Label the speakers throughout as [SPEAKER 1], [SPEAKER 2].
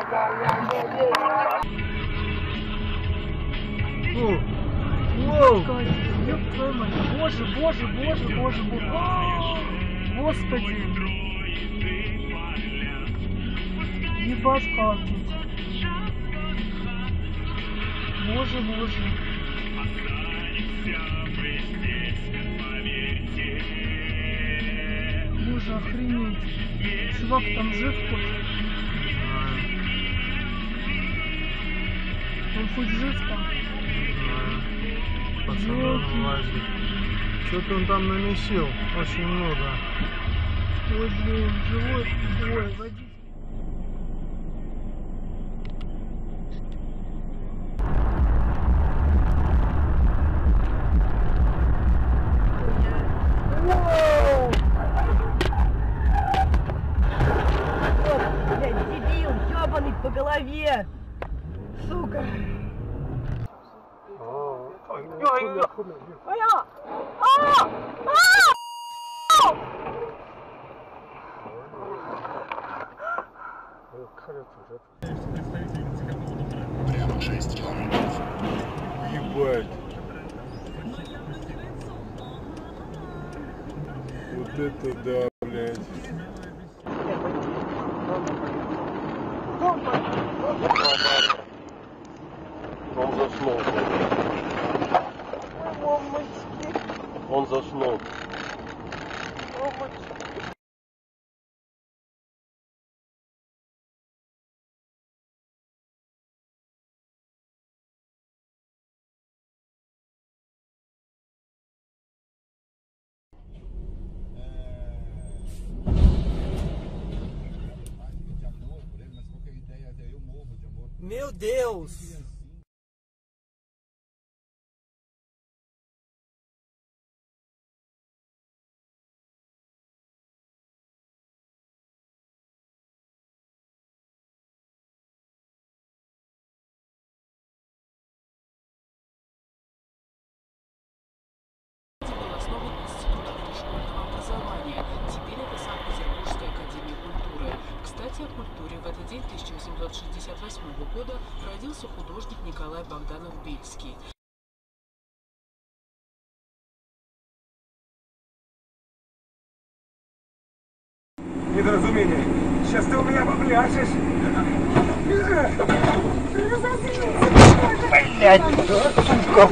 [SPEAKER 1] Ёб твою мать. Боже, боже, боже, боже, боже. Господи. Ебать как тут. Боже, боже. Боже, охренеть. Чувак там жив хоть? Он хоть жив там?
[SPEAKER 2] Пацаны влазит. Что-то он там намесил. Очень много.
[SPEAKER 1] Ой, блин, живой, ой, водитель.
[SPEAKER 3] По голове, сука.
[SPEAKER 4] Прямо 6 километров.
[SPEAKER 2] Ебать. Вот это да, блядь.
[SPEAKER 5] Он заснул. Он заснул.
[SPEAKER 1] Meu Deus!
[SPEAKER 6] Основан институтом дошкольного образования. Теперь это Санкт-Петербургская академия культуры. Кстати, о культуре. В этот день 1868 года родился художник Николай Богданов-Бельский.
[SPEAKER 7] Недоразумение. Сейчас ты у меня попляшешь. Блядь, сука.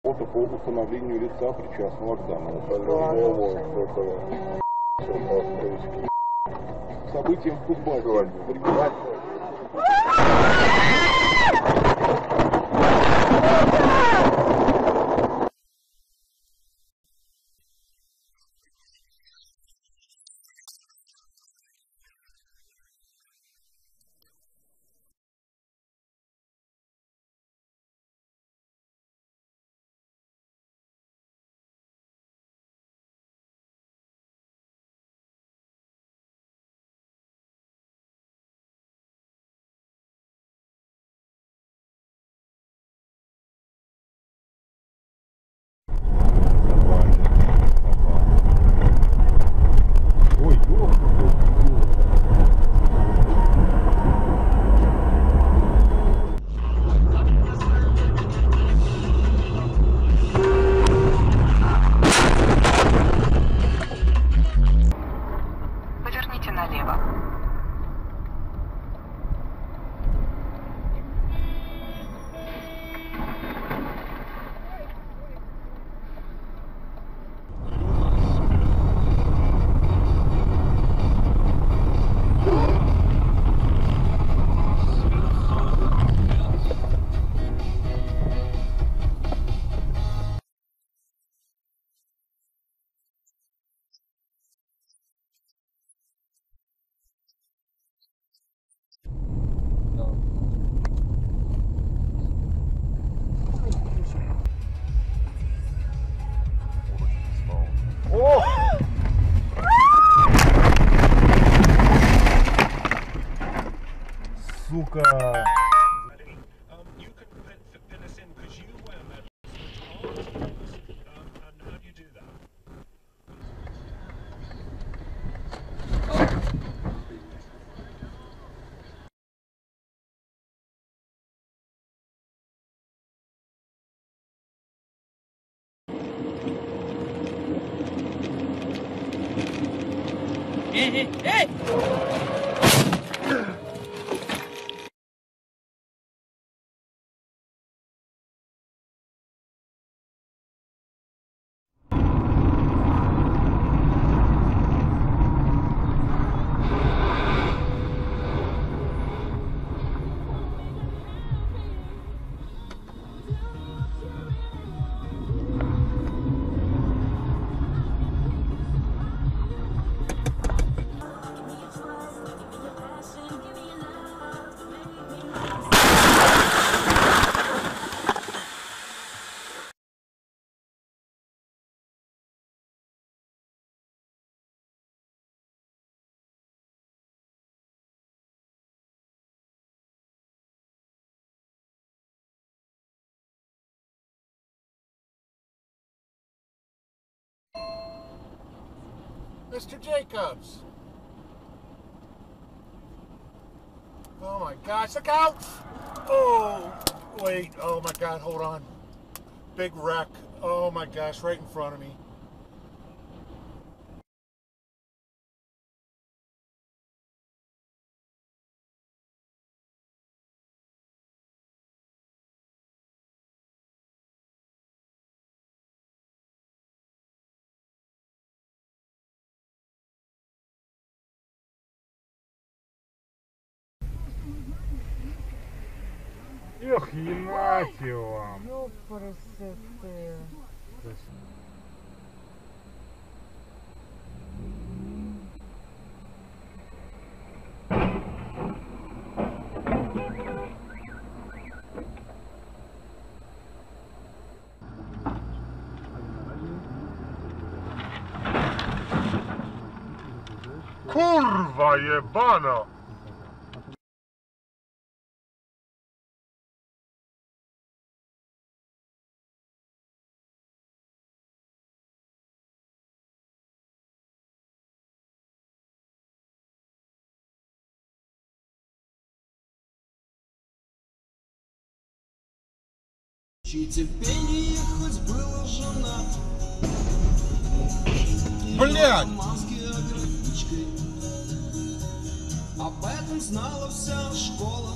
[SPEAKER 5] Фото по установлению лица, причастного к данному событиям в Кузбассе.
[SPEAKER 2] сука.
[SPEAKER 8] You can pin us in because you wear medals which aren't yours. And how do you do that?
[SPEAKER 2] Mr. Jacobs. Oh my gosh, look out! Oh, wait, oh my God, hold on. Big wreck. Oh my gosh, right in front of me. Эх, ебать его.
[SPEAKER 3] Ёпрст.
[SPEAKER 2] Kurwa jebana! Блядь!
[SPEAKER 9] Об этом знала вся школа.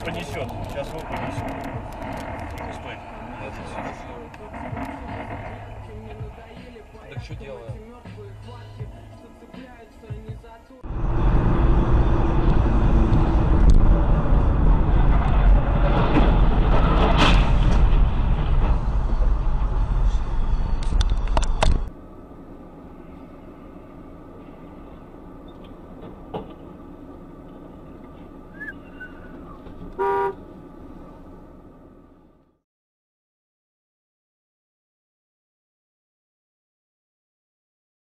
[SPEAKER 1] Понесет. Сейчас его понесет. Стой. Так что делаем?